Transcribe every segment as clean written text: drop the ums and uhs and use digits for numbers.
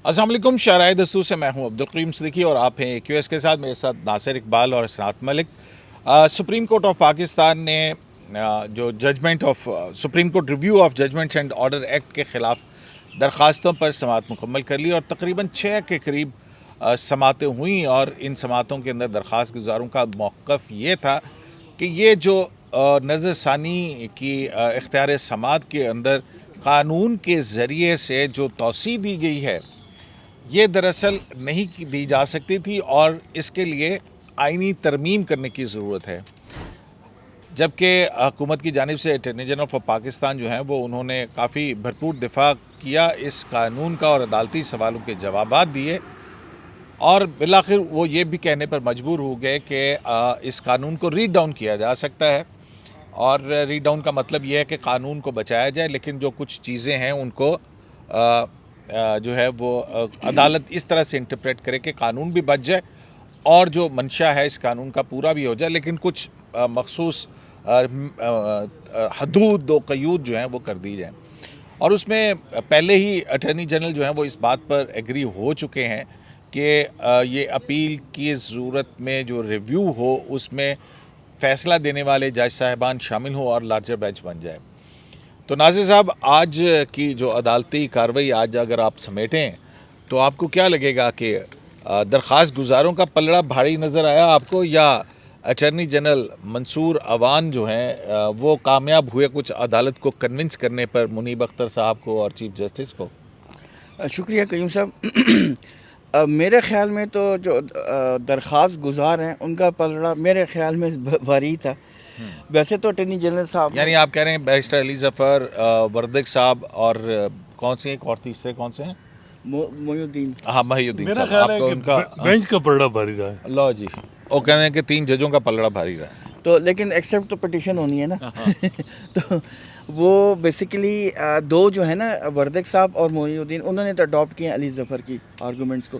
अस्सलाम वालेकुम। शाहराए दस्तूर से मैं हूं अब्दुल करीम सिद्दीकी और आप हैं क्यूएस के साथ। मेरे साथ नासिर इकबाल और Sanat Malik. Supreme Court of Pakistan ने जो judgment of Supreme Court Review of judgements and Order Act के ख़िलाफ़ दरख्वास्तों पर समाअत मुकम्मल कर ली और तकरीबन 6 के करीब समातें हुई। और इन समातों के अंदर दरख्वास्त गुजारों का मौक़िफ़ ये था कि ये जो नज़रसानी की इख्तियार समात के अंदर क़ानून के ज़रिए से जो तौसी दी गई है, ये दरअसल नहीं दी जा सकती थी और इसके लिए आइनी तरमीम करने की ज़रूरत है। जबकि हुकूमत की जानिब से अटॉर्नी जनरल ऑफ पाकिस्तान जो हैं वो उन्होंने काफ़ी भरपूर दिफा किया इस कानून का और अदालती सवालों के जवाबात दिए और बिलाखिर वो ये भी कहने पर मजबूर हो गए कि इस कानून को रीड डाउन किया जा सकता है। और रीड डाउन का मतलब ये है कि कानून को बचाया जाए, लेकिन जो कुछ चीज़ें हैं उनको जो है वो अदालत इस तरह से इंटरप्रेट करे कि कानून भी बच जाए और जो मंशा है इस कानून का पूरा भी हो जाए, लेकिन कुछ मखसूस हदूद व क़यूद जो हैं वो कर दी जाए। और उसमें पहले ही अटॉर्नी जनरल जो हैं वो इस बात पर एग्री हो चुके हैं कि ये अपील की ज़रूरत में जो रिव्यू हो उसमें फ़ैसला देने वाले जज साहिबान शामिल हो और लार्जर बेंच बन जाए। तो नाज़िर साहब, आज की जो अदालती कार्रवाई आज अगर आप समेटें तो आपको क्या लगेगा कि दरख्वास्त गुजारों का पलड़ा भारी नज़र आया आपको, या अटॉर्नी जनरल मंसूर अवान जो हैं वो कामयाब हुए कुछ अदालत को कन्विंस करने पर, मुनीब अख्तर साहब को और चीफ जस्टिस को? शुक्रिया कयूम साहब। मेरे ख़्याल में तो जो दरख्वास्त गुज़ार हैं उनका पलड़ा मेरे ख़्याल में भारी था। वैसे तो अटॉर्नी जनरल साहब, यानी आप कह रहे हैं बैरिस्टर अली ज़फ़र, वर्दिक साहब और कौन से एक और तीसरे कौन से हैं? मोयुद्दीन। हाँ, महिउद्दीन मेरा साहब। ख्याल है आपको कि उनका बेंच का पलड़ा भारी रहा है। लो जी, वो कह रहे हैं कि 3 जजों का पलड़ा भारी रहा है। तो लेकिन एक्सेप्ट तो पटिशन होनी है ना। तो वो बेसिकली दो जो है ना, वर्दिक साहब और मोयुद्दीन, उन्होंने तो अडॉप्ट किए अली ज़फ़र की आर्गूमेंट्स को।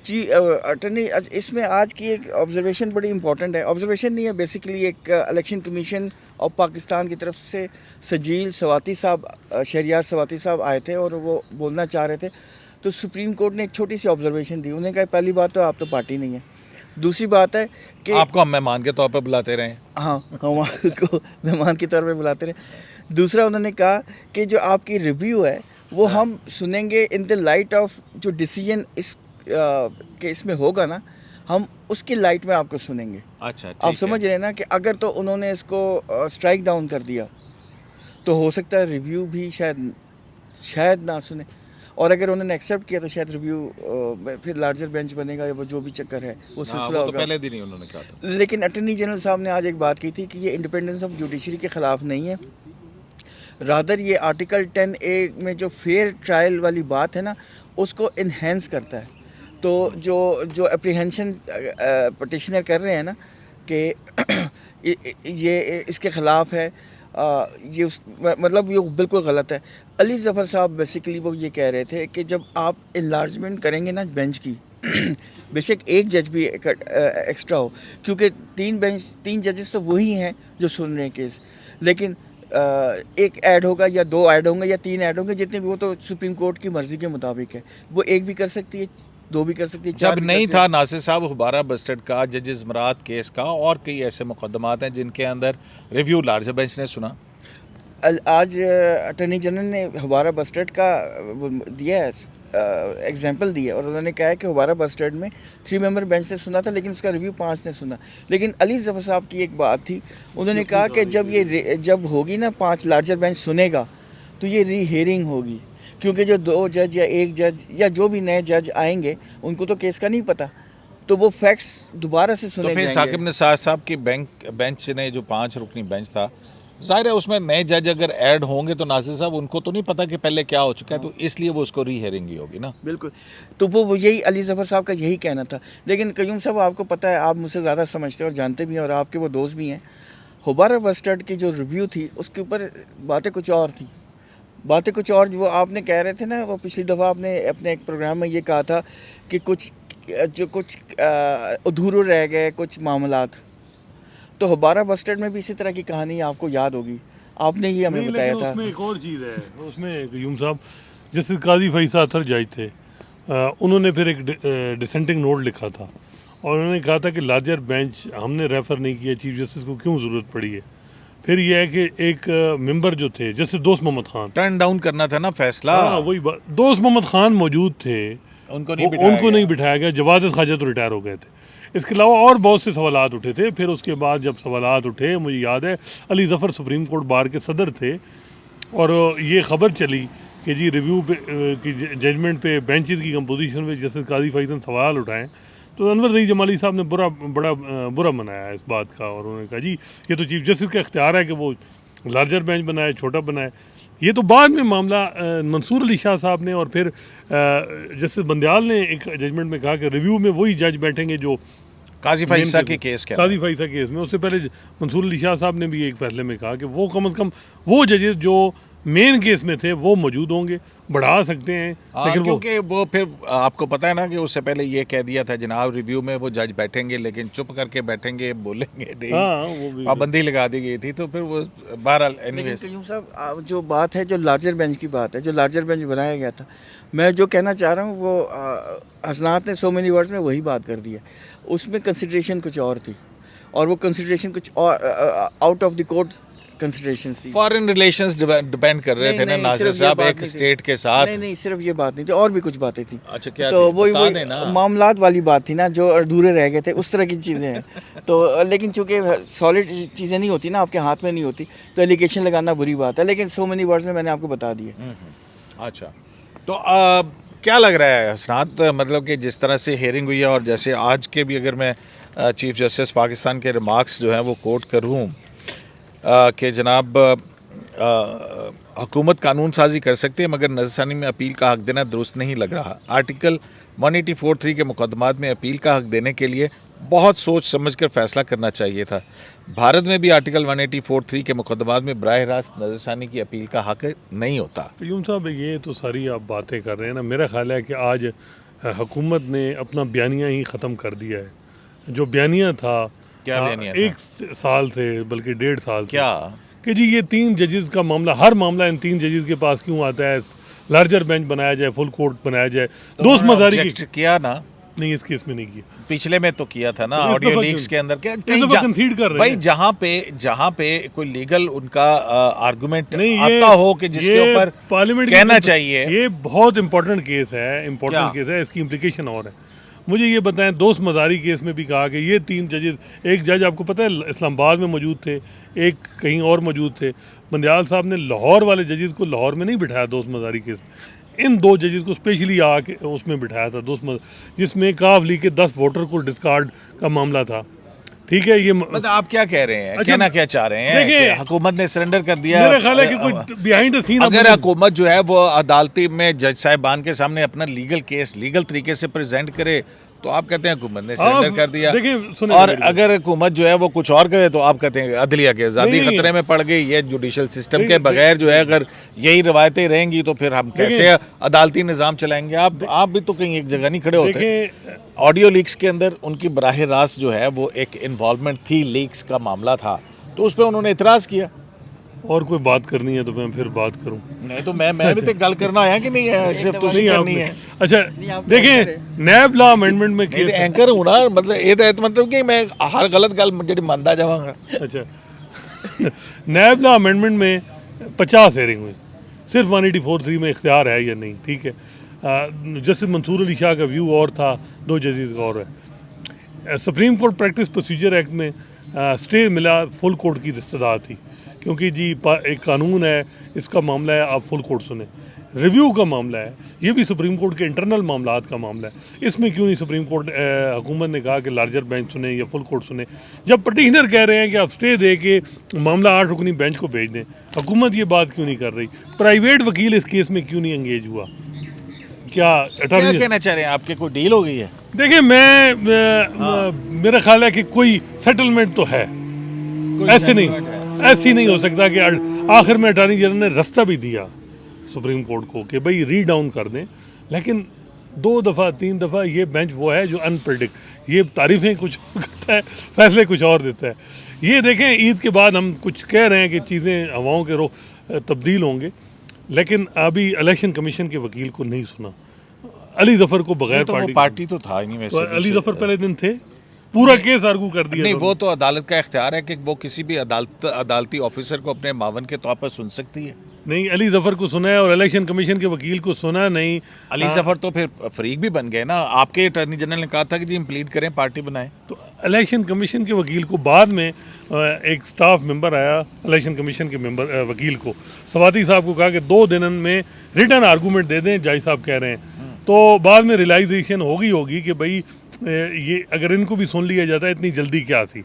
जी अटर्नी, इसमें आज की एक ऑब्जर्वेशन बड़ी इंपॉर्टेंट है। ऑब्जर्वेशन नहीं है, बेसिकली एक इलेक्शन कमीशन ऑफ पाकिस्तान की तरफ से सजील सवाती साहब, शहरियार सवाती साहब आए थे और वो बोलना चाह रहे थे। तो सुप्रीम कोर्ट ने एक छोटी सी ऑब्जर्वेशन दी। उन्होंने कहा पहली बात तो आप तो पार्टी नहीं है, दूसरी बात है कि आपको हम मेहमान के तौर पर बुलाते रहे। हाँ, हमारे मेहमान के तौर पे बुलाते रहे। दूसरा, उन्होंने कहा कि जो आपकी रिव्यू है वो हम सुनेंगे इन द लाइट ऑफ जो डिसीजन इस केस में होगा ना, हम उसकी लाइट में आपको सुनेंगे। अच्छा, आप समझ रहे हैं ना कि अगर तो उन्होंने इसको स्ट्राइक डाउन कर दिया तो हो सकता है रिव्यू भी शायद ना सुने, और अगर उन्होंने एक्सेप्ट किया तो शायद रिव्यू फिर लार्जर बेंच बनेगा या वो जो भी चक्कर है वो सिलसिला वो तो होगा। पहले दिन ही उन्होंने कहा था। लेकिन अटॉर्नी जनरल साहब ने आज एक बात की थी कि ये इंडिपेंडेंस ऑफ जुडिशरी के ख़िलाफ़ नहीं है, रादर ये आर्टिकल 10A में जो फेयर ट्रायल वाली बात है ना उसको इन्हेंस करता है। तो जो अप्रीहेंशन पटिशनर कर रहे हैं ना कि ये इसके ख़िलाफ़ है, ये मतलब ये बिल्कुल गलत है। अली ज़फ़र साहब बेसिकली वो ये कह रहे थे कि जब आप इन्लार्जमेंट करेंगे ना बेंच की, बेशक एक जज भी एक्स्ट्रा हो, क्योंकि 3 जजेस तो वही हैं जो सुन रहे हैं केस, लेकिन एक ऐड होगा या 2 ऐड होंगे या 3 ऐड होंगे, जितने भी, वो तो सुप्रीम कोर्ट की मर्ज़ी के मुताबिक है। वो एक भी कर सकती है, 2 भी कर सकती है, 4 जब भी नहीं कर था नासिर साहब हुबारा बस्टर्ड का, जजेस मरात केस का और कई ऐसे मुकदमात हैं जिनके अंदर रिव्यू लार्जर बेंच ने सुना। आज अटॉर्नी जनरल ने हुबारा बस्टर्ड का दिया है, एग्जाम्पल दी है, और उन्होंने कहा है कि हुबारा बस्टर्ड में 3 मेंबर बेंच ने सुना था लेकिन उसका रिव्यू 5 ने सुना। लेकिन अली ज़फ़र साहब की एक बात थी, उन्होंने कहा कि जब होगी ना 5 लार्जर बेंच सुनेगा तो ये री हियरिंग होगी, क्योंकि जो 2 जज या 1 जज या जो भी नए जज आएंगे उनको तो केस का नहीं पता, तो वो फैक्ट्स दोबारा से सुने तो फिर जाएंगे। साकिब निसार साहब की बेंच ने जो 5 रुकनी बेंच था, ज़ाहिर है उसमें नए जज अगर ऐड होंगे तो नासिर साहब उनको तो नहीं पता कि पहले क्या हो चुका है, तो इसलिए वो उसको री हियरिंग ही होगी ना। बिल्कुल, तो वो यही अली ज़फ़र साहब का यही कहना था। लेकिन कयूम साहब, आपको पता है, आप मुझसे ज़्यादा समझते हैं और जानते भी हैं, और आपके वो दोस्त भी हैं, हुबारा बस्टर्ड की जो रिव्यू थी उसके ऊपर बातें कुछ और थी, बातें कुछ और। वो आपने कह रहे थे ना, वो पिछली दफ़ा आपने अपने एक प्रोग्राम में ये कहा था कि कुछ अधूरे रह गए कुछ मामलात। तो हुबारा बस्टर्ड में भी इसी तरह की कहानी आपको याद होगी, आपने ही हमें बताया था। उसमें एक और चीज़ है, उसमें कयूम साहब, जैसे काजी फैसा अतर जज थे, उन्होंने फिर एक डिसेंटिंग नोट लिखा था और उन्होंने कहा था कि लार्जर बेंच हमने रेफ़र नहीं किया, चीफ जस्टिस को क्यों ज़रूरत पड़ी है। फिर यह है कि एक मेंबर जो थे जस्टिस दोस्त मोहम्मद खान, टर्न डाउन करना था ना फैसला, हाँ वही बात, दोस्त मोहम्मद खान मौजूद थे, उनको नहीं बिठाया गया। जवाद खाजा तो रिटायर हो गए थे। इसके अलावा और बहुत से सवालात उठे थे। फिर उसके बाद जब सवालात उठे, मुझे याद है Ali Zafar supreme court bar के सदर थे और ये ख़बर चली कि जी रिव्यू पे की जजमेंट पे बेंचेस की कंपोजिशन पे जस्टिस काजी फैज़ल सवाल उठाएं, तो अनवर रईस जमाली साहब ने बड़ा बुरा मनाया इस बात का और उन्होंने कहा जी ये तो चीफ जस्टिस का इख्तियार है कि वो लार्जर बेंच बनाए, छोटा बनाए। ये तो बाद में मामला मंसूर अली शाह साहब ने और फिर जस्टिस बंदयाल ने एक जजमेंट में कहा कि रिव्यू में वही जज बैठेंगे जो काजी फैसला के केस के काजी फैसला केस में। उससे पहले मंसूर अली शाह साहब ने भी एक फैसले में कहा कि वो कम अज़ कम वो जजेस जो मेन केस में थे वो मौजूद होंगे, बढ़ा सकते हैं। लेकिन क्योंकि वो फिर आपको पता है ना कि उससे पहले ये कह दिया था जनाब रिव्यू में वो जज बैठेंगे लेकिन चुप करके बैठेंगे, बोलेंगे नहीं, हाँ वो भी पाबंदी लगा दी गई थी। तो फिर वो बहरहाल एनीवेज, कयूम साहब जो बात है, जो लार्जर बेंच की बात है, जो लार्जर बेंच बनाया गया था, मैं जो कहना चाह रहा हूँ वो हसनात ने सो मेनी वर्ड्स में वही बात कर दी है। उसमें कंसिडरेशन कुछ और थी और वो कंसिडरेशन कुछ और out of the court considerations थी। फॉरेन रिलेशंस डिपेंड कर रहे थे ना नासिर साहब एक स्टेट के साथ। नहीं, सिर्फ ये बात नहीं थी, और भी कुछ बातें थी। अच्छा क्या तो थी? वही बता मामलात वाली बात थी ना, जो अधूरे रह गए थे, उस तरह की चीज़ें हैं। तो लेकिन चूंकि सॉलिड चीज़ें नहीं होती ना, आपके हाथ में नहीं होती, तो एलिगेशन लगाना बुरी बात है। लेकिन सो मेनी वर्ड्स में मैंने आपको बता दिए। अच्छा, तो क्या लग रहा है हसनात, मतलब कि जिस तरह से हियरिंग हुई है और जैसे आज के भी अगर मैं चीफ जस्टिस पाकिस्तान के रिमार्क्स जो हैं वो कोट करूँ कि जनाब हुकूमत कानून साजी कर सकती है मगर नज़रसानी में अपील का हक देना दुरुस्त नहीं लग रहा। आर्टिकल 1843 के मुकदमात में अपील का हक देने के लिए बहुत सोच समझ कर फैसला करना चाहिए था। भारत में भी आर्टिकल 1843 के मुकदमात में बराह रास्त नज़रसानी की अपील का हक नहीं होता। कयूम साहब ये तो सारी आप बातें कर रहे हैं ना, मेरा ख्याल है कि आज हुकूमत ने अपना बयानिया ही ख़त्म कर दिया है। जो बयानिया था क्या बयानिया था? 1 साल से बल्कि 1.5 साल से, क्या कि जी ये 3 जजेस का मामला, हर मामला इन 3 जजेस के पास क्यों आता है, लार्जर बेंच बनाया जाए, फुल कोर्ट बनाया जाए। तो दोस्त मजारी की किया ना, नहीं इस केस में नहीं किया, पिछले में तो किया था ना, तो ऑडियो लीक्स के अंदर क्या कंसीड कर रहे भाई हैं। जहाँ पे कोई लीगल उनका आर्गुमेंट नहीं, आता हो कि जिसके ऊपर पार्लियामेंट कहना चाहिए। ये बहुत इंपॉर्टेंट केस है, इसकी इम्प्लीकेशन और है। मुझे ये बताएं, दोस्त मजारी केस में भी कहा कि ये 3 जजेस, एक जज आपको पता है इस्लामाबाद में मौजूद थे, एक कहीं और मौजूद थे। बंदयाल साहब ने लाहौर वाले जजेस को लाहौर में नहीं बिठाया दोस्त मजारी केस में, इन 2 जजेस को स्पेशली आके उसमें बिठाया था जिसमें काफ लीग के 10 वोटर को डिस्कार्ड का मामला था। ठीक है, ये मतलब आप क्या कह रहे हैं, अच्छा, कहना क्या चाह रहे हैं कि हुकूमत ने सरेंडर कर दिया? मेरा ख्याल है कि कोई बिहाइंड द सीन, अगर हुकूमत जो है वो अदालती में जज साहिबान के सामने अपना लीगल केस लीगल तरीके से प्रेजेंट करे तो आप कहते हैं हुकूमत ने सरेंडर कर दिया। और अगर हुकूमत जो है वो कुछ और करे तो आप कहते हैं अदलिया की आज़ादी खतरे में पड़ गई। ये जुडिशल सिस्टम के बगैर जो है अगर यही रवायतें रहेंगी तो फिर हम कैसे अदालती निज़ाम चलाएंगे? आप भी तो कहीं एक जगह नहीं खड़े होते। ऑडियो लीक्स के अंदर उनकी बराह रास्त जो है वो एक इन्वॉल्वमेंट थी, लीक्स का मामला था, तो उस पर उन्होंने इतराज़ किया। और कोई बात करनी है तो मैं फिर बात करूं। नहीं तो मैं भी तो गल करना आया कि नहीं है, सिर्फ तो करनी है। अच्छा देखें, नैब लॉ अमेंडमेंट में केस एंकर हूं ना, मतलब ये तो मतलब कि मैं हर गलत गल जेडी मानदा जावांगा। अच्छा नैब लॉ अमेंडमेंट में 50 हेयरिंग हुई, सिर्फ 1843 में इख्तियार है या नहीं, ठीक है। जस्टिस मंसूर अली शाह का व्यू और था, 2 जजेस का और है। Supreme court practice procedure act में स्टे मिला, फुल कोर्ट की दस्तदार थी, क्योंकि जी एक कानून है, इसका मामला है, आप फुल कोर्ट सुने। रिव्यू का मामला है, ये भी सुप्रीम कोर्ट के इंटरनल मामलात का मामला है। इसमें क्यों नहीं सुप्रीम कोर्ट हुकूमत ने कहा कि लार्जर बेंच सुने या फुल कोर्ट सुने? जब पटिशनर कह रहे हैं कि आप स्टे दे के मामला 8 रुकनी बेंच को भेज दें, हुकूमत ये बात क्यों नहीं कर रही? प्राइवेट वकील इस केस में क्यों नहीं एंगेज हुआ? क्या कहना चाह रहे हैं, आपके कोई डील हो गई है? देखिए मेरा ख्याल है कि कोई सेटलमेंट तो है, ऐसे नहीं हो सकता कि आखिर में अटॉर्नी जनरल ने रास्ता भी दिया सुप्रीम कोर्ट को कि भाई री डाउन कर दें, लेकिन 2 दफ़ा 3 दफ़ा ये बेंच वो है जो अनप्रेडिक्ट, ये तारीफ़ें कुछ करता है, फैसले कुछ और देता है। ये देखें, ईद के बाद हम कुछ कह रहे हैं कि चीज़ें हवाओं के रुख तब्दील होंगे, लेकिन अभी इलेक्शन कमीशन के वकील को नहीं सुना। अली जफर को बगैर तो वो पार्टी पार्टी तो था ही नहीं तो वैसे अली जफर पहले दिन थे, पूरा केस आर्गू कर दिया नहीं, था। वो तो अदालत का इख्तियार है कि वो किसी भी अदालती ऑफिसर को अपने मावन के तौर पर सुन सकती है। नहीं, अली जफर को सुना है और इलेक्शन कमीशन के वकील को सुना नहीं। अली जफर तो फिर फरीक भी बन गए ना। आपके अटॉर्नी जनरल ने कहा था कि जी इम्प्लीड करें, पार्टी बनाएं। तो इलेक्शन कमीशन के वकील को बाद में एक स्टाफ मेंबर आया इलेक्शन कमीशन के मेंबर वकील को, सवाती साहब को कहा कि 2 दिन में रिटर्न आर्गूमेंट दे दें, जज साहब कह रहे हैं। तो बाद में रियलाइजेशन होगी कि भाई ये अगर इनको भी सुन लिया जाता है, इतनी जल्दी क्या थी।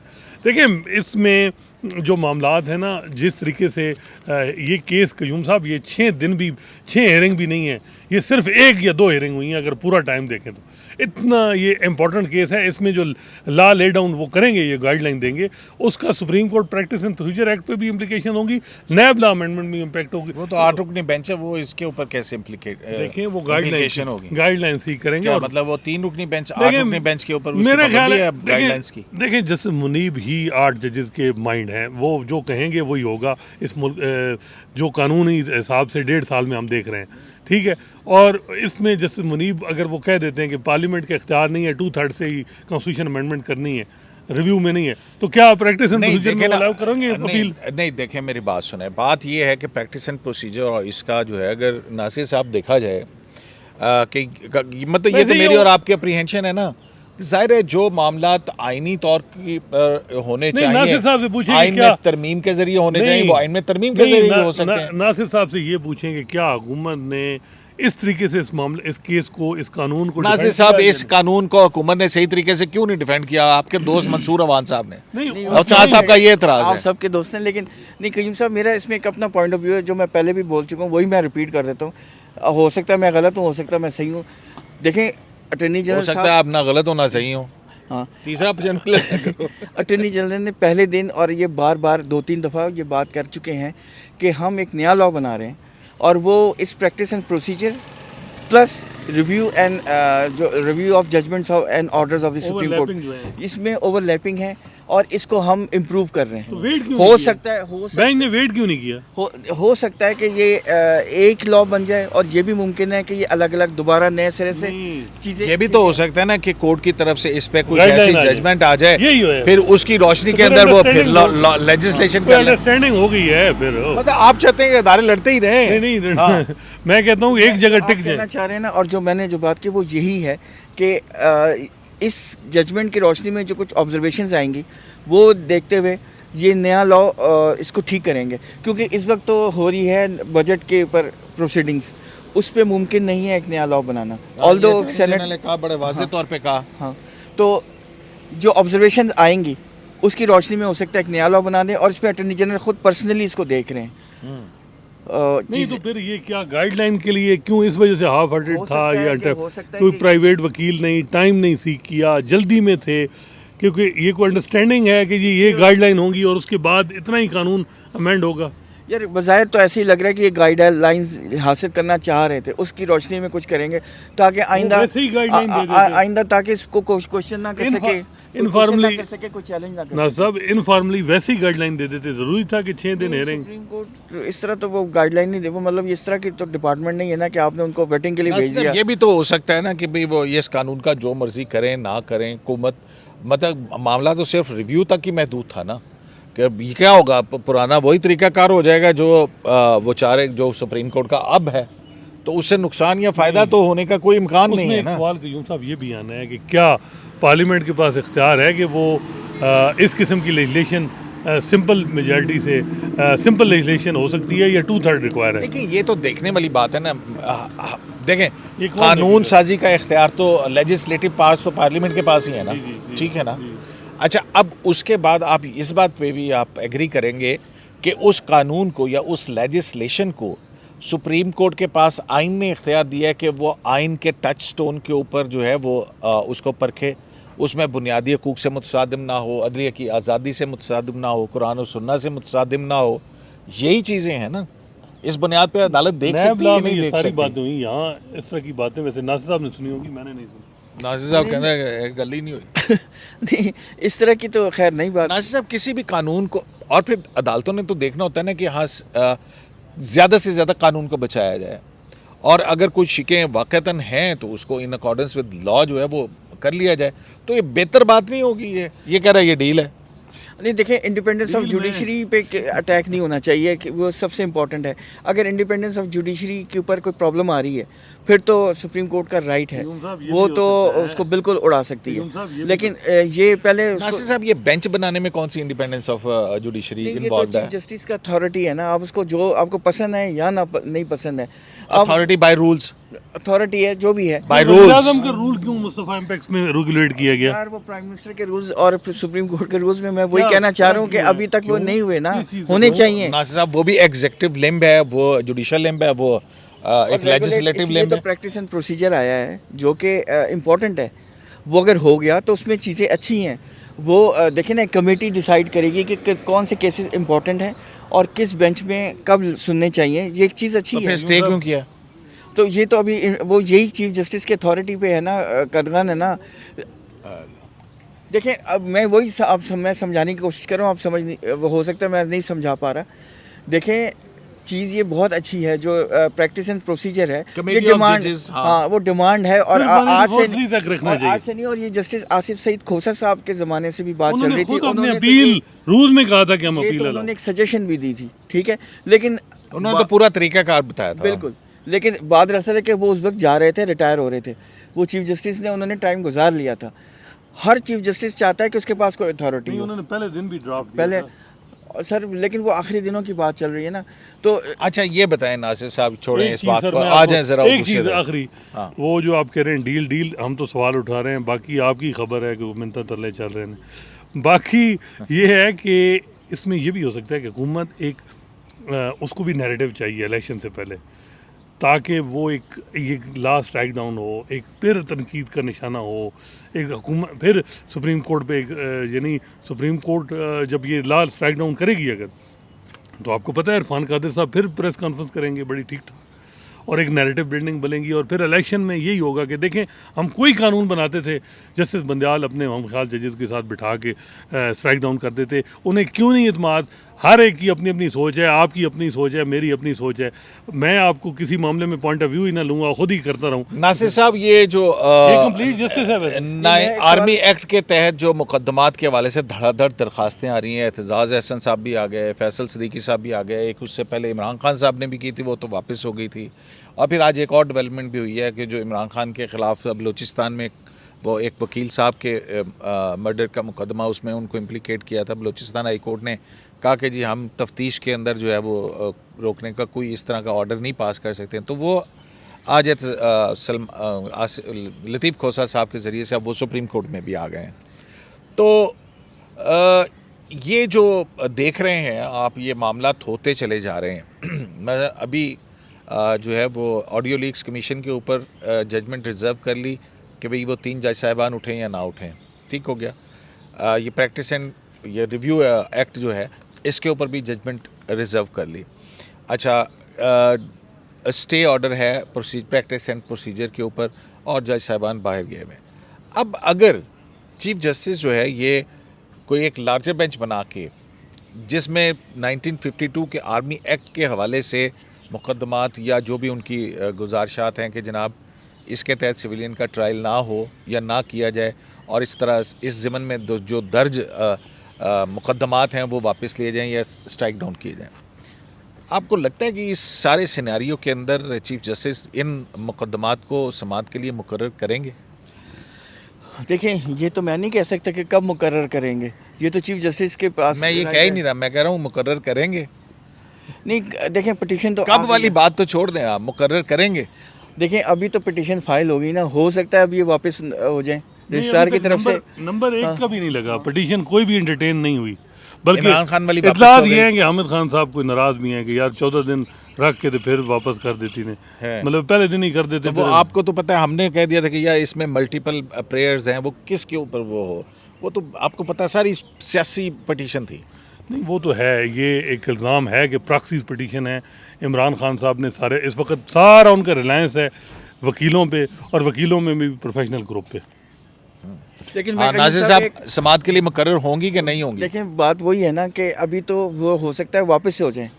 देखिए इसमें जो मामलात है ना, जिस तरीके से ये केस कयूम साहब, ये 6 दिन भी, 6 हेयरिंग भी नहीं है, ये सिर्फ 1 या 2 हेयरिंग हुई हैं अगर पूरा टाइम देखें तो। इतना ये इम्पोर्टेंट केस है, इसमें जो लॉ ले डाउन वो करेंगे, ये गाइडलाइन देंगे, उसका supreme court practice and procedure act पे भी इम्प्लीकेशन होगी, नैब लॉ अमेंडमेंट में इम्पैक्ट होगी। वो तो 8 रुकनी बेंच है, वो इसके ऊपर कैसे देखें वो implication होगी? गाइडलाइन सीख करेंगे। क्या और मतलब वो 3 रुकनी बेंच 8 रुकनी बेंच के ऊपर उसकी मेरा ख्याल पाबंदी है, गाइडलाइंस की। देखें जस्टिस मुनीब ही 8 जजेस के माइंड हैं, वो जो कहेंगे वही होगा। इस मुल्क जो कानूनी हिसाब से 1.5 साल में हम देख रहे हैं, ठीक है। और इसमें जस्टिस मुनीब अगर वो कह देते हैं कि पार्लियामेंट का इख्तियार नहीं है, 2/3 से ही कॉन्स्टिट्यूशन अमेंडमेंट करनी है, रिव्यू में नहीं है, तो क्या प्रैक्टिस एंड प्रोसीजर में अलाउ करेंगे अपील? नहीं, देखें मेरी बात सुने। बात ये है कि प्रैक्टिस एंड प्रोसीजर और इसका जो है, अगर नासिर साहब देखा जाए कि मतलब ये तो मेरी और आपकी अप्रीहेंशन है ना, जाहिर है जो मामलात आईनी तौर की होने चाहिए, नासिर साहब से पूछें आइन क्या में तरमीम के जरिए होने चाहिए, वो आइन में तरमीम के जरिए हो सकते हैं। नासिर साहब से ये पूछें कि क्या हुकूमत ने इस तरीके से इस केस को, इस कानून को, नासिर साहब इस कानून को हुकूमत ने सही तरीके से क्यों नहीं डिफेंड किया? आपके दोस्त मंसूर अवान साहब ने नहीं, और शाह साहब का ये एतराज आप है। सबके दोस्त हैं, लेकिन नहीं कयूम साहब, मेरा इसमें एक अपना पॉइंट ऑफ व्यू है जो मैं पहले भी बोल चुका हूँ, वही मैं रिपीट कर देता हूँ। हो सकता है मैं गलत हूँ, हो सकता है मैं सही हूँ। देखें अटॉर्नी जनरल हो सकता है आप ना गलत होना चाहिए हो। हाँ, तीसरा अटॉर्नी जनरल ने पहले दिन और ये बार बार 2-3 दफ़ा ये बात कर चुके हैं कि हम एक नया लॉ बना रहे हैं, और वो इस practice and procedure plus review and जो review of judgements and orders of the Supreme Overlapping जो है। कोर्ट, इसमें ओवरलैपिंग है और इसको हम इम्प्रूव कर रहे तो हैं। वेट क्यों हो नहीं सकता है बैंक ने वेट क्यों नहीं किया? हो सकता है कि ये एक लॉ बन जाए, और ये भी मुमकिन है कि ये अलग अलग दोबारा नए सिरे से चीज़ें। ये भी तो हो सकता है ना कि कोर्ट की तरफ से इस पे कुछ Guideline ऐसी आ जाए। जजमेंट आ जाए, यही है। फिर उसकी रोशनी तो के फिर अंदर वो फिर understanding लेजिस्लेशन कर ले। अंडरस्टैंडिंग हो गई है फिर। मतलब आप चाहते हैं कि अदारे लड़ते ही रहे? नहीं हाँ। मैं कहता हूँ एक जगह आप टिक कहना जाए। चाह रहे हैं ना, और जो मैंने जो बात की वो यही है कि इस जजमेंट की रोशनी में जो कुछ ऑब्जर्वेशंस आएंगी वो देखते हुए ये नया लॉ इसको ठीक करेंगे, क्योंकि इस वक्त तो हो रही है बजट के ऊपर प्रोसीडिंग्स, उस पर मुमकिन नहीं है एक नया लॉ बनाना। ऑल्दो सेनेट ने कहा, बड़े वाज़ेह तौर पे कहा। हाँ, तो जो ऑब्जर्वेशन आएंगी उसकी रोशनी में हो सकता है एक नया लॉ बना दें, और इसमें अटॉर्नी जनरल खुद पर्सनली इसको देख रहे हैं। नहीं तो फिर ये क्या गाइडलाइन के लिए क्यों इस वजह से हाफ हार्टेड हो था, सकता है या कि- हो सकता है कोई कि- प्राइवेट वकील नहीं, टाइम नहीं सीख किया, जल्दी में थे, क्योंकि ये कोई अंडरस्टैंडिंग है कि जी ये गाइडलाइन होंगी और उसके बाद इतना ही कानून अमेंड होगा। यार बज़ाहिर तो ऐसे ही लग रहा है कि ये गाइडलाइंस हासिल करना चाह रहे थे, उसकी रोशनी में कुछ करेंगे ताकि आइंदा वैसे ही guideline दे देते। आइंदा ताकि इसको क्वेश्चन ना कर सके, इनफॉर्मली कर सके, कोई चैलेंज ना कर ना सके। सब इनफॉर्मली वैसे ही गाइडलाइन दे देते, जरूरी था कि 6 दिन हेयरिंग। सुप्रीम कोर्ट इस तरह तो वो गाइडलाइन नहीं दे, वो मतलब इस तरह की तो डिपार्टमेंट नहीं है ना कि आपने उनको वेटिंग के लिए भेज दिया। ये भी तो हो सकता है ना कि भाई वो ये इस कानून का जो मर्जी करें ना करें, हुकूमत मतलब मामला तो सिर्फ रिव्यू तक ही महदूद था ना, कि ये क्या होगा, पुराना वही तरीकाकार हो जाएगा जो वो चारे जो सुप्रीम कोर्ट का अब है, तो उससे नुकसान या फ़ायदा तो होने का कोई इम्कान नहीं उसमें है एक ना। सवाल कयूम साहब ये भी आना है कि क्या पार्लियामेंट के पास इख्तियार है कि वो इस किस्म की लेजिस्लेशन सिंपल मेजॉरिटी से सिंपल लेजिस्लेशन हो सकती है या 2/3 रिक्वायर है? देखिए ये तो देखने वाली बात है ना। देखें ये कौन कानून देखेगा? साजी का इख्तियार तो लेजिस्लेटिव पार्ट तो पार्लियामेंट के पास ही है ना, जी, ठीक है ना। जी। अच्छा, अब उसके बाद आप इस बात पे भी आप एग्री करेंगे कि उस कानून को या उस लेजिस्लेशन को सुप्रीम कोर्ट के पास आइन ने इख्तियार दिया है कि वो आइन के टच स्टोन के ऊपर जो है वो उसको परखे, उसमें बुनियादी हकूक़ से मुतसादिम ना हो, अदलिया की आज़ादी से मुतसादिम ना हो, कुरान और सुन्ना से मुतसादिम ना हो। यही चीज़ें हैं ना, इस बुनियाद पे अदालत देख नैब सकती लॉ है में नहीं ये देख सारी सकती। बातें हुई, यहाँ इस तरह की बातें वैसे नासिर साहब ने सुनी होगी, मैंने नहीं सुनी। नासिर साहब कहते हैं गल ही नहीं हुई। नहीं, इस तरह की तो खैर नहीं बात। नासिर साहब किसी भी कानून को, और फिर अदालतों ने तो देखना होता है ना कि हाँ ज़्यादा से ज़्यादा कानून को बचाया जाए, और अगर कोई शिकें वाक़तन हैं तो उसको इन अकॉर्डेंस विद लॉ जो है वो कर लिया जाए, तो ये बेहतर बात नहीं होगी? ये कह रहा है ये डील है। नहीं देखिए, इंडिपेंडेंस ऑफ जुडिशरी पे अटैक नहीं होना चाहिए, कि वो सबसे इम्पोर्टेंट है। अगर इंडिपेंडेंस ऑफ जुडिशरी के ऊपर कोई प्रॉब्लम आ रही है फिर तो सुप्रीम कोर्ट का राइट है, वो तो उसको बिल्कुल उड़ा सकती है। लेकिन ये पहले नासिर साहब, ये बेंच बनाने में कौन सी इंडिपेंडेंस ऑफ जुडिशरी इन्वॉल्वड है? जस्टिस का अथॉरिटी है ना, आप उसको जो आपको पसंद है या ना नहीं पसंद है, अथॉरिटी बाय रूल्स, अथॉरिटी है जो भी है बाय वज़ीर रूल्स। आज़म का रूल क्यों मुस्तफ़ा एम्पेक्स में रेगुलेट किया गया? यार वो प्राइम मिनिस्टर के रूल्स और सुप्रीम कोर्ट के रूल्स में मैं वही कहना चाह रहा हूँ कि अभी तक वो नहीं हुए ना, होने चाहिए। नासिर साहब, वो भी एग्जीक्यूटिव लिम्ब है, वो जुडिशियल लिम्ब है, वो एक लेजिस्लेटिव लिम्ब है। प्रैक्टिस एंड प्रोसीजर आया है जो कि इम्पोर्टेंट है, वो अगर हो गया तो उसमें चीज़ें अच्छी हैं। वो देखिए ना, कमेटी डिसाइड करेगी कि कौन से केसेस इंपॉर्टेंट हैं और किस बेंच में कब सुनने चाहिए, ये एक चीज़ अच्छी तो है। फिर स्टे क्यों किया? तो ये तो अभी वो यही चीफ जस्टिस की अथॉरिटी पे है ना, कदगन है ना। देखें, अब मैं वही मैं समझाने की कोशिश कर रहा हूँ, आप समझ नहीं, वो हो सकता है मैं नहीं समझा पा रहा। देखें, चीज़ ये बहुत अच्छी है जो प्रैक्टिस एंड प्रोसीजर है, ये Committee of डिमांड, Judges, हाँ। हाँ वो डिमांड है। और सिर्फ आज से 143 तक रखना और चाहिए। आज से नहीं, और ये जस्टिस आसिफ सईद खोसा साहब के ज़माने से भी बात चल उन्होंने रही थी। खुद अपने उन्होंने तो अपील रूल में कहा था कि हम ये अपील तो अलाउ। उन्होंने एक सजेशन भी दी थी, ठीक है, लेकिन उन्होंने तो पूरा तरीकाकार बताया था। बिल्कुल। लेकिन बात रहता था कि वो उस वक्त जा रहे थे, रिटायर हो रहे थे, वो चीफ जस्टिस ने, उन्होंने टाइम गुजार लिया था। हर चीफ जस्टिस चाहता है कि उसके पास कोई अथॉरिटी नहीं, हो उन्होंने पहले दिन भी ड्राफ्ट पहले। सर लेकिन वो आखिरी दिनों की बात चल रही है ना, तो अच्छा ये बताएं नासिर साहब, छोड़ें एक इस चीज़ बात सर, को, मैं आ आपको- जाएं जरा एक दूसरी चीज़ तरफ। आखिरी, हाँ। वो जो आप कह रहे हैं डील, हम तो सवाल उठा रहे हैं, बाकी आपकी खबर है कि वो मिनता तरले चल रहे हैं। बाकी ये है कि इसमें ये भी हो सकता है कि हुकूमत एक उसको भी नैरेटिव चाहिए इलेक्शन से पहले, ताकि वो एक ये लास्ट स्ट्राइक डाउन हो, एक फिर तनकीद का निशाना हो, एक हुकूमत फिर सुप्रीम कोर्ट पे यानी सुप्रीम कोर्ट जब ये लास्ट स्ट्राइक डाउन करेगी अगर, तो आपको पता है इरफान कादिर साहब फिर प्रेस कॉन्फ्रेंस करेंगे बड़ी ठीक ठाक, और एक नैरेटिव बिल्डिंग बनेगी। और फिर इलेक्शन में यही होगा कि देखें, हम कोई कानून बनाते थे, जस्टिस बंदयाल अपने हम ख्याल जजेस के साथ बिठा के स्ट्राइक डाउन करते थे, उन्हें क्यों नहीं एतमाद? हर एक की अपनी अपनी सोच है, आपकी अपनी सोच है, मेरी अपनी सोच है, मैं आपको किसी मामले में पॉइंट ऑफ व्यू ही ना लूँगा, खुद ही करता रहूँ। नासिर साहब, ये जो ये कंप्लीट जस्टिस है वैसे। आर्मी एक्ट के तहत जो मुकदमात के हवाले से धड़ाधड़ दरखास्तें आ रही हैं, एतजाज़ अहसन साहब भी आ गए, फैसल सदीकी साहब भी आ गए, एक उससे पहले इमरान खान साहब ने भी की थी, वो तो वापस हो गई थी। और फिर आज एक और डेवलपमेंट भी हुई है कि जो इमरान खान के ख़िलाफ़ बलूचिस्तान में वो एक वकील साहब के मर्डर का मुकदमा, उसमें उनको इम्प्लिकेट किया था। बलूचिस्तान हाई कोर्ट ने कहा कि जी हम तफ्तीश के अंदर जो है वो रोकने का कोई इस तरह का ऑर्डर नहीं पास कर सकते हैं। तो वो आज लतीफ़ खोसा साहब के ज़रिए से अब वो सुप्रीम कोर्ट में भी आ गए हैं। तो ये जो देख रहे हैं आप, ये मामला होते चले जा रहे हैं। मैं अभी जो है वो ऑडियो लीक्स कमीशन के ऊपर जजमेंट रिज़र्व कर ली कि भाई वो 3 जज साहिबान उठें या ना उठें, ठीक हो गया। ये प्रैक्टिस एंड ये रिव्यू एक्ट जो है इसके ऊपर भी जजमेंट रिज़र्व कर ली। अच्छा, स्टे ऑर्डर है प्रैक्टिस एंड प्रोसीजर के ऊपर, और जज साहिबान बाहर गए हुए। अब अगर चीफ जस्टिस जो है ये कोई एक लार्जर बेंच बना के, जिसमें 1952 के आर्मी एक्ट के हवाले से मुकदमात या जो भी उनकी गुजारिशात हैं कि जनाब इसके तहत सिविलियन का ट्रायल ना हो या ना किया जाए, और इस तरह इस ज़मन में जो दर्ज मुकदमात हैं वो वापस लिए जाएं या स्ट्राइक डाउन किए जाएं, आपको लगता है कि इस सारे सिनेरियो के अंदर चीफ जस्टिस इन मुकदमात को समाअत के लिए मुकर्रर करेंगे? देखें, ये तो मैं नहीं कह सकता कि कब मुकर्रर करेंगे, ये तो चीफ जस्टिस के पास। मैं ये कह ही नहीं रहा, मैं कह रहा हूँ मुकर्रर करेंगे। नहीं देखें, पिटीशन तो कब वाली बात तो छोड़ दें, आप मुकर्रर करेंगे। देखें, अभी तो पिटीशन फाइल हो गई ना, हो सकता है अब ये वापस हो जाए रजिस्ट्रार की तरफ से। नंबर 1 का भी नहीं लगा, पिटीशन कोई भी एंटरटेन नहीं हुई, बल्कि इमरान खान वाली वापस इतलात हो ये गई। है कि हामिद खान साहब कोई नाराज़ भी हैं कि यार 14 दिन रख के तो फिर वापस कर देती ने, है। मतलब पहले दिन ही कर देते। तो वो आपको तो पता है, हमने कह दिया था कि यार इसमें मल्टीपल प्रेयर्स हैं, वो किसके ऊपर वो तो आपको पता है सारी सियासी पिटीशन थी। नहीं, वो तो है, ये एक इल्ज़ाम है कि प्रॉक्सीज पिटीशन है। इमरान खान साहब ने सारे इस वक्त सारा उनका रिलायंस है वकीलों पे, और वकीलों में भी प्रोफेशनल ग्रुप पे। लेकिन नाज़िर साहब समाअत के लिए मुकर्रर होंगी कि नहीं होंगी? लेकिन बात वही है ना कि अभी तो वो हो सकता है वापस से हो जाए,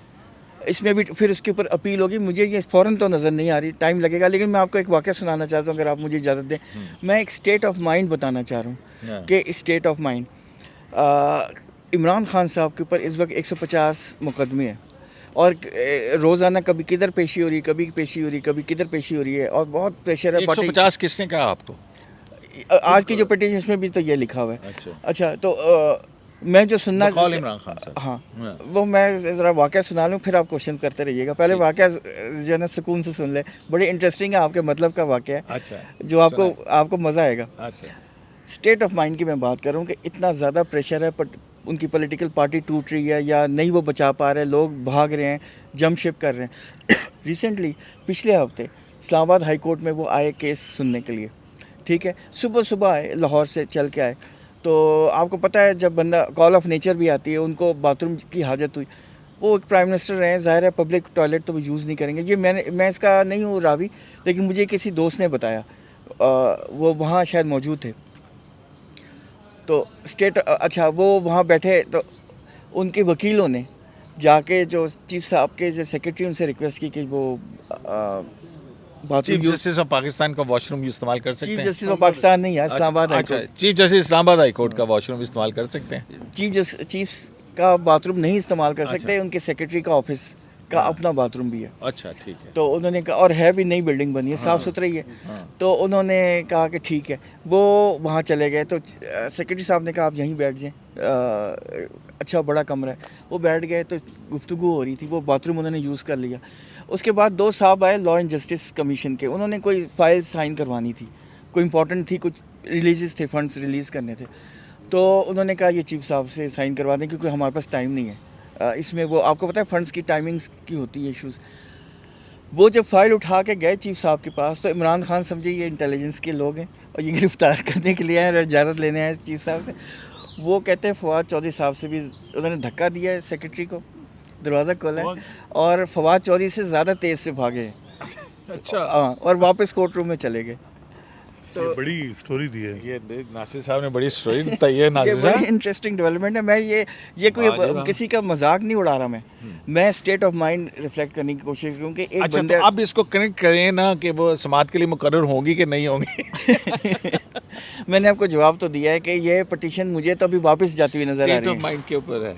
इसमें भी फिर उसके ऊपर अपील होगी। मुझे ये फ़ौरन तो नज़र नहीं आ रही, टाइम लगेगा, लेकिन मैं आपको एक वाक़या सुनाना चाहता हूँ अगर आप मुझे इजाज़त दें। मैं एक स्टेट ऑफ माइंड बताना चाह रहा हूँ कि state of mind, Imran Khan साहब के ऊपर इस वक्त 150 मुकदमे हैं और रोज़ाना कभी किधर पेशी हो रही है, कभी पेशी हो रही है, कभी किधर पेशी हो रही है और बहुत प्रेशर है। 150 किसने कहा आपको? आज की जो पिटीशन में भी तो ये लिखा हुआ है। अच्छा तो मैं जो सुनना बकौल इमरान खान साहब। हाँ, वो मैं ज़रा वाक़या सुना लूँ, फिर आप क्वेश्चन करते रहिएगा। पहले वाक़या जो है ना सुकून से सुन ले, बड़ी इंटरेस्टिंग है, आपके मतलब का वाक़या है। अच्छा, जो आपको मज़ा आएगा। अच्छा, स्टेट ऑफ माइंड की मैं बात कर रहा हूँ कि इतना ज़्यादा प्रेशर है, बट उनकी पॉलिटिकल पार्टी टूट रही है या नहीं वो बचा पा रहे, लोग भाग रहे हैं, जंप शिप कर रहे हैं। रिसेंटली पिछले हफ्ते इस्लामाबाद हाई कोर्ट में वो आए केस सुनने के लिए, ठीक है, सुबह सुबह आए, लाहौर से चल के आए। तो आपको पता है जब बंदा कॉल ऑफ नेचर भी आती है, उनको बाथरूम की हाजत हुई, वो एक प्राइम मिनिस्टर रहे हैं, ज़ाहिर है पब्लिक टॉयलेट तो वो यूज़ नहीं करेंगे। ये मैं इसका नहीं हूँ रावी, लेकिन मुझे किसी दोस्त ने बताया, वो वहाँ शायद मौजूद थे। तो अच्छा वो वहाँ बैठे तो उनके वकीलों ने जाके जो चीफ साहब के जो सेक्रेटरी उनसे रिक्वेस्ट की कि वो चीफ जस्टिस ऑफ पाकिस्तान का वॉशरूम इस्तेमाल कर सकते चीफ हैं? जस्टिस ऑफ पाकिस्तान नहीं है, इस्लामाबाद हाई अच्छा, court. Chief justice Islamabad high court का वॉशरूम इस्तेमाल कर सकते हैं? चीफ का बाथरूम नहीं इस्तेमाल कर सकते, उनके सेक्रेटरी का ऑफिस का अपना बाथरूम भी है। अच्छा, ठीक है। तो उन्होंने कहा, और है भी नई बिल्डिंग बनी है, साफ़ सुथरा ही है। तो उन्होंने कहा कि ठीक है, वो वहाँ चले गए। तो सेक्रेटरी साहब ने कहा आप यहीं बैठ जाएं, अच्छा बड़ा कमरा है। वो बैठ गए तो गुफ्तगू हो रही थी, वो बाथरूम उन्होंने यूज़ कर लिया। उसके बाद दो साहब आए लॉ एंड जस्टिस कमीशन के, उन्होंने कोई फाइल साइन करवानी थी, कोई इंपॉर्टेंट थी, कुछ रिलीज़ थे, फंड्स रिलीज़ करने थे। तो उन्होंने कहा ये चीफ साहब से साइन करवा दें क्योंकि हमारे पास टाइम नहीं है। इसमें वो आपको पता है फंड्स की टाइमिंग्स की होती है इश्यूज़। वो जब फाइल उठा के गए चीफ साहब के पास, तो इमरान खान समझे ये इंटेलिजेंस के लोग हैं और ये गिरफ्तार करने के लिए आए और इजाज़त लेने आए चीफ साहब से। वो कहते हैं फवाद चौधरी साहब से भी उन्होंने धक्का दिया है, सेक्रेटरी को दरवाज़ा खोला है और फवाद चौधरी से ज़्यादा तेज़ से भागे हैं। अच्छा, हाँ, और वापस कोर्ट रूम में चले गए। तो बड़ी स्टोरी दी है। ये नासिर साहब ने बड़ी स्टोरी बताई है। ये नासिर बड़ी साहब, इंटरेस्टिंग डेवलपमेंट है। मैं ये कोई किसी का मजाक नहीं उड़ा रहा। मैं स्टेट ऑफ माइंड रिफ्लेक्ट करने की कोशिश करूँ कि एक अच्छा, बंदे तो आप इसको कनेक्ट करें ना कि वो समात के लिए मुकर्रर होंगी कि नहीं होंगी। मैंने आपको जवाब तो दिया है कि ये पटिशन मुझे तो अभी वापस जाती हुई नजर आ स्टेट रही ऑफ है। माइंड के ऊपर है।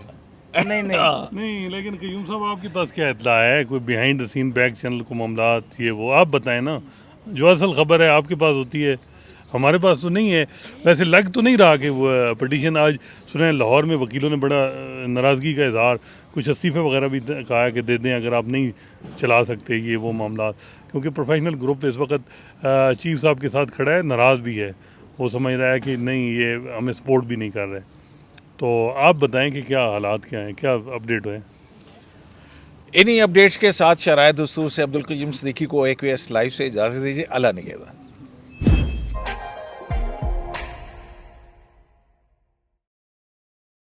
नहीं नहीं, लेकिन कयूम साहब आपके पास क्या इत्ला है, कोई behind the scene back channel को मामलात ये वो आप बताएं ना, जो असल खबर है आपके पास होती है, हमारे पास तो नहीं है। वैसे लग तो नहीं रहा कि वो पटिशन आज सुने लाहौर में वकीलों ने बड़ा नाराज़गी का इजहार, कुछ इस्तीफ़े वगैरह भी कहा है कि दे दें अगर आप नहीं चला सकते ये वो मामला, क्योंकि प्रोफेशनल ग्रुप इस वक्त चीफ साहब के साथ खड़ा है, नाराज़ भी है, वो समझ रहा है कि नहीं ये हमें सपोर्ट भी नहीं कर रहे। तो आप बताएं कि क्या हालात क्या हैं, क्या अपडेट है? इन्हीं अपडेट्स के साथ शराय दस्तूर से अब्दुल कयूम सिद्दीकी को AQS लाइव से इजाज़त दीजिए। अल्लाह निगहबान।